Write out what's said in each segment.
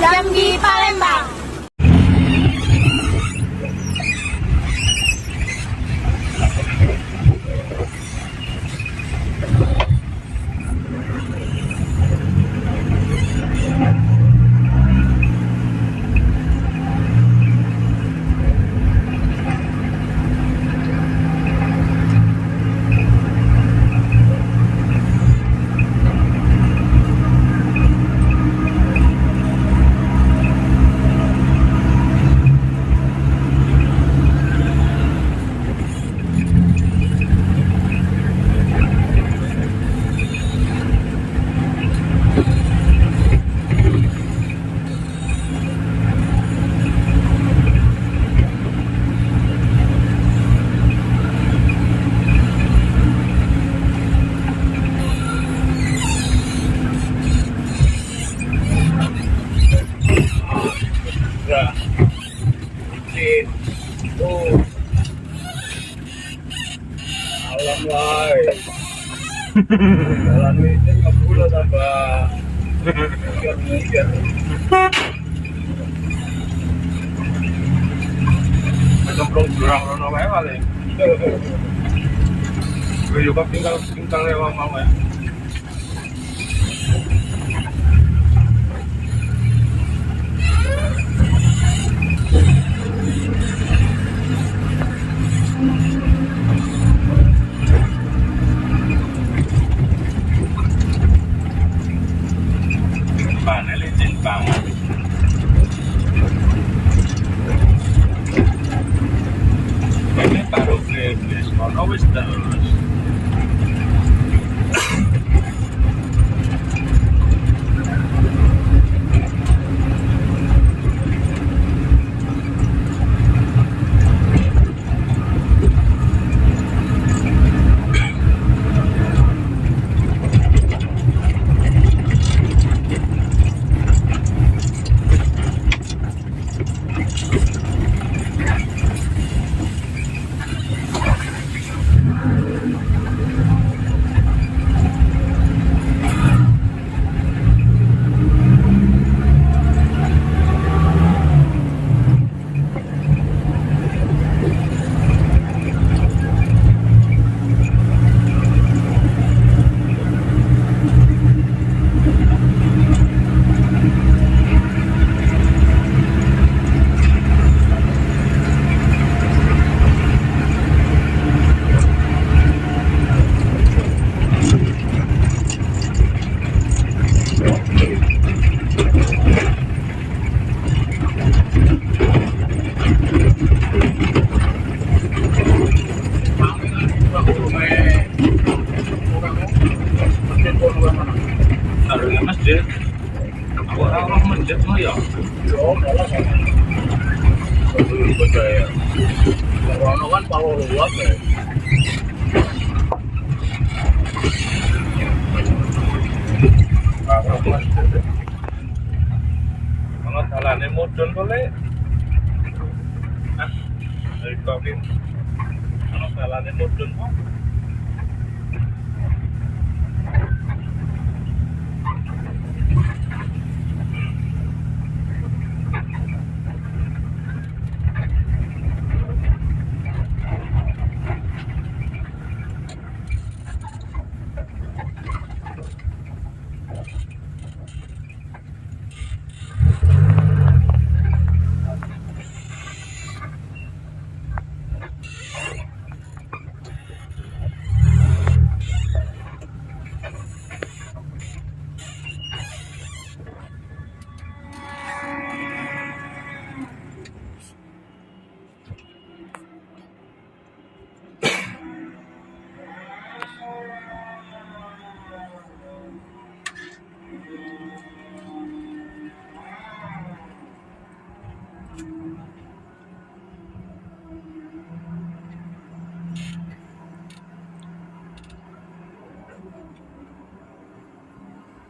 Jambi Palembang. Alam wae. Jalan ini ngebul tambah mikir. Cemplung jurang rono wae paling. Gue juga tinggal lewat mau ya. Panel licin banget. Ini baru beli kono wis terus. Masjid, aku orang masjid mah ya. Yo, malah kan. Belum percaya. Orang kan power luas ya. Kalau jalannya mudun boleh. Dari kopi. Kalau jalannya mudun kok.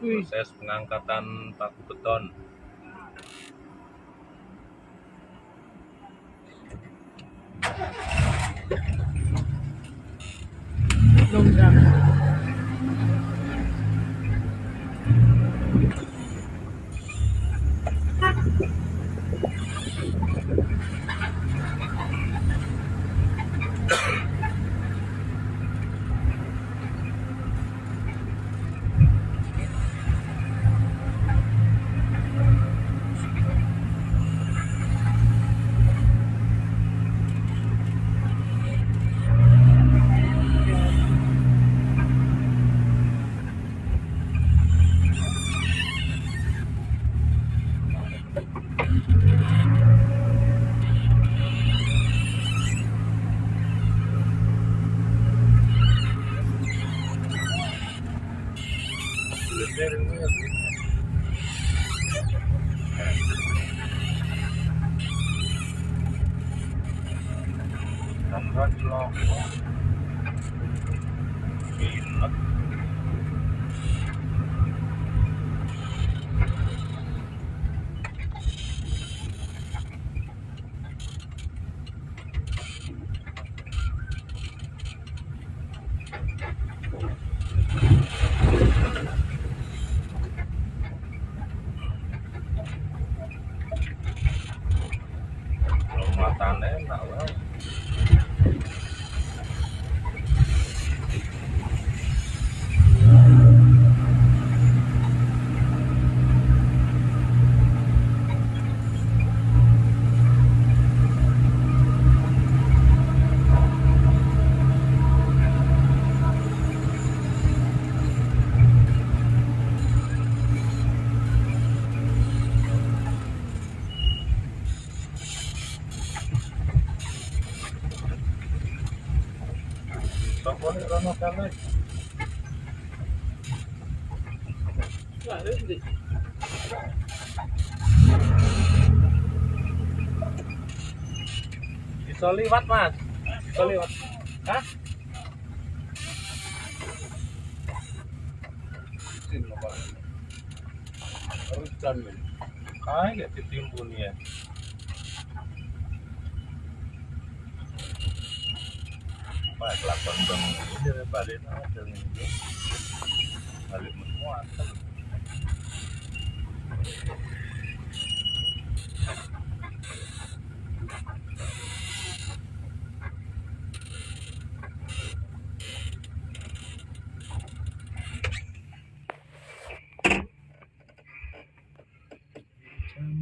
Proses pengangkatan paku beton. Longgang. Matanya enak lah. Toko ni rono kali. Bisa liwat, Mas. Bisa liwat. Hah? Sin apa? Hujan nih. Kayak ditimbun ya. Pak, kelakon bang ini balik ada nih. Balik semua.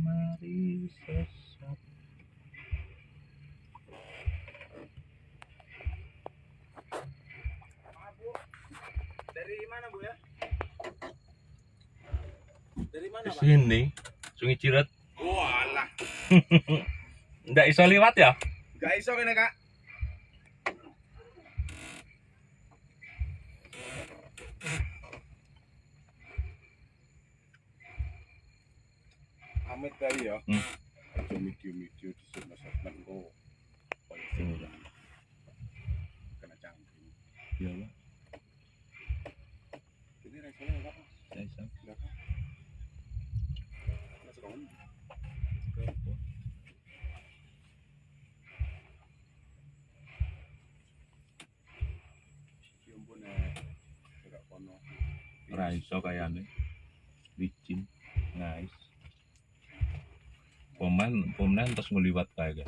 Mari sesat. Dari mana Bu ya? Dari mana Di Pak? sini, Sungai Ciret. Walah, Nggak iso liwat ya? gak iso kene Kak. Amit tadi ya. Aja video-video di sana segmen kok. Polisi ya. Kena cangkring. Iya, Pak. Ini resone Pak. Saya iso. Masuk kamu. Kiumpune gak kono. Ora iso kayane. Licin, nice. Pemain terus ngeliwat kayak.